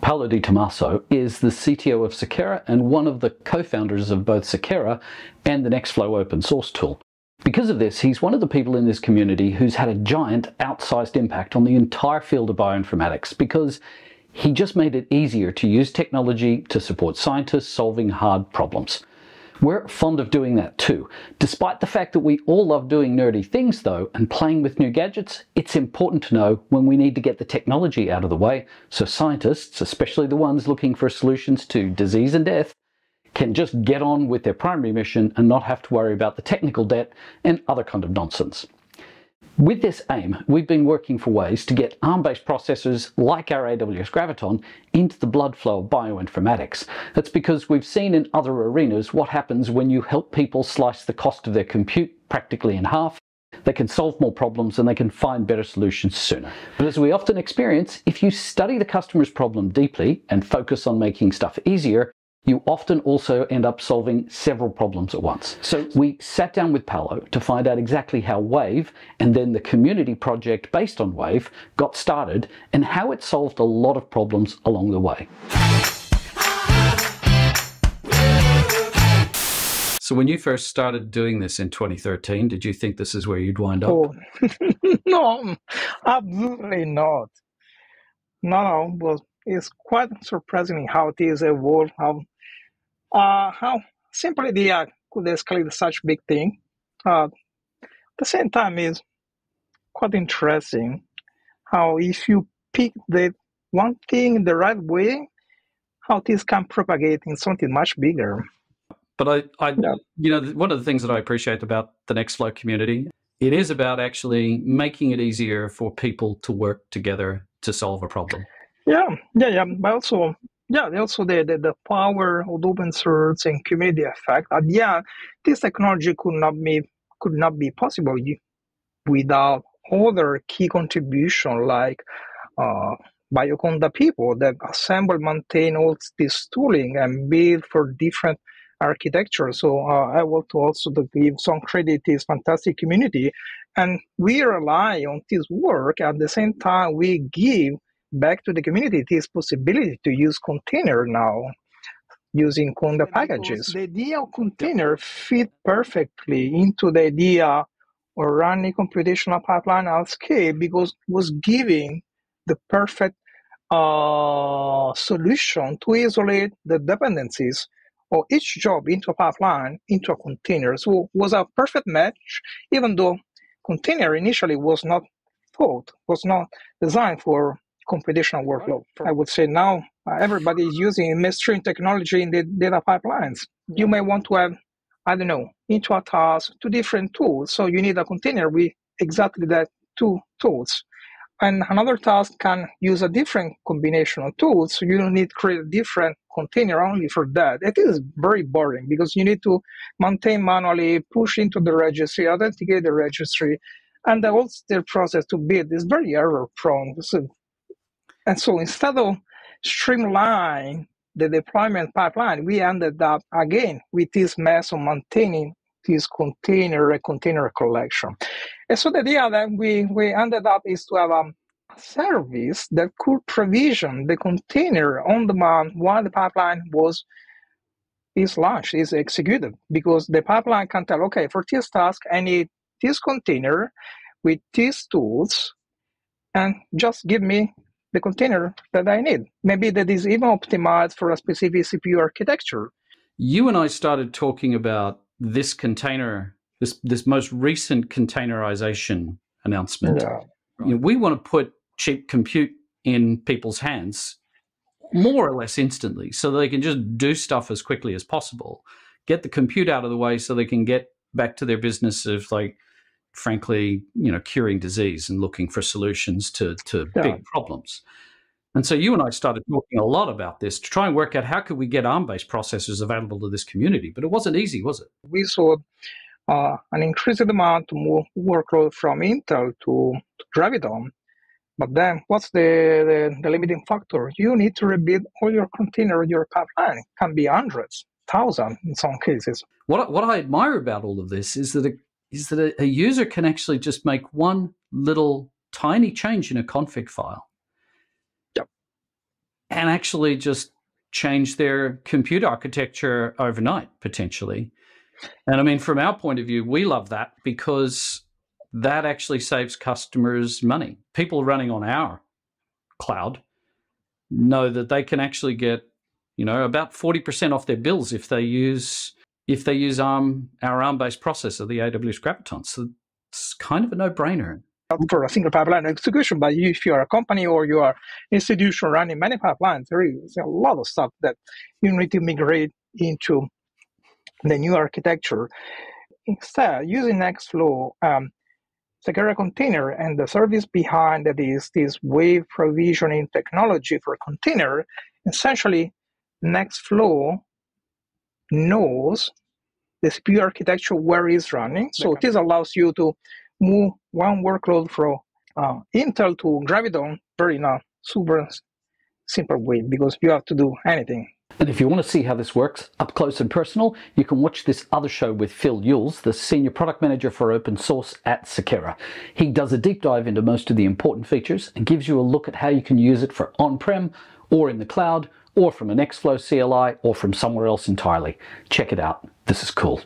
Paolo Di Tommaso is the CTO of Seqera and one of the co-founders of both Seqera and the Nextflow open source tool. Because of this, he's one of the people in this community who's had a giant, outsized impact on the entire field of bioinformatics because he just made it easier to use technology to support scientists solving hard problems. We're fond of doing that too. Despite the fact that we all love doing nerdy things though, and playing with new gadgets, it's important to know when we need to get the technology out of the way so scientists, especially the ones looking for solutions to disease and death, can just get on with their primary mission and not have to worry about the technical debt and other kind of nonsense. With this aim, we've been working for ways to get ARM-based processors like our AWS Graviton into the blood flow of bioinformatics. That's because we've seen in other arenas what happens when you help people slice the cost of their compute practically in half. They can solve more problems and they can find better solutions sooner. But as we often experience, if you study the customer's problem deeply and focus on making stuff easier, you often also end up solving several problems at once. So we sat down with Paolo to find out exactly how Wave and then the community project based on Wave got started and how it solved a lot of problems along the way. So when you first started doing this in 2013, did you think this is where you'd wind up? Oh, no, absolutely not. No, but it's quite surprising how it is evolved, how simply they could escalate such big thing. At the same time, is quite interesting how if you pick the one thing the right way, how this can propagate in something much bigger. But you know, one of the things that I appreciate about the Nextflow community, it is about actually making it easier for people to work together to solve a problem. Yeah. But also, the power of open source and community effect. This technology could not be possible without other key contribution like Bioconda people that assemble, maintain all this tooling and build for different architecture. So I want to also give some credit to this fantastic community, and we rely on this work. At the same time, we give back to the community this possibility to use container now using Conda packages. The idea of container fit perfectly into the idea of running computational pipeline at scale because it was giving the perfect solution to isolate the dependencies of each job into a pipeline, into a container. So it was a perfect match, even though container initially was not designed for computational workload. I would say now everybody is using mainstream technology in the data pipelines. You may want to have, into a task, two different tools. So you need a container with exactly that two tools. And another task can use a different combination of tools. So you don't need to create a different container only for that. It is very boring because you need to maintain manually, push into the registry, authenticate the registry, and the whole process to build is very error prone. And so instead of streamlining the deployment pipeline, we ended up again with this mess of maintaining this container collection. And so the idea that we ended up is to have a service that could provision the container on demand while the pipeline is launched, is executed, because the pipeline can tell, okay, for this task, I need this container with these tools, and just give me the container that I need. Maybe that is even optimized for a specific CPU architecture. You and I started talking about this container, this most recent containerization announcement. Yeah. You know, we want to put cheap compute in people's hands more or less instantly so they can just do stuff as quickly as possible, get the compute out of the way so they can get back to their business of, like, frankly, curing disease and looking for solutions to big problems. And so you and I started talking a lot about this to try and work out how could we get ARM-based processors available to this community. But it wasn't easy, was it? We saw an increased demand to move workload from Intel to Graviton. But then what's the limiting factor? You need to rebuild all your container, your pipeline. It can be hundreds, thousands in some cases. What I admire about all of this is that a user can actually just make one little tiny change in a config file. Yep. and actually just change their computer architecture overnight, potentially. And I mean, from our point of view, we love that because that actually saves customers money. People running on our cloud know that they can actually get, about 40% off their bills if they use our ARM-based processor, the AWS Graviton. So it's kind of a no-brainer. For a single pipeline execution, but if you are a company or you are an institution running many pipelines, there is a lot of stuff that you need to migrate into the new architecture. Instead, using Nextflow, Seqera container and the service behind it is this wave provisioning technology for container. Essentially, Nextflow knows the CPU architecture where it's running. So this allows you to move one workload from Intel to Graviton in a super simple way because you have to do anything. And if you want to see how this works up close and personal, you can watch this other show with Phil Yules, the Senior Product Manager for Open Source at Seqera. He does a deep dive into most of the important features and gives you a look at how you can use it for on-prem or in the cloud or from a Nextflow CLI or from somewhere else entirely. Check it out. This is cool.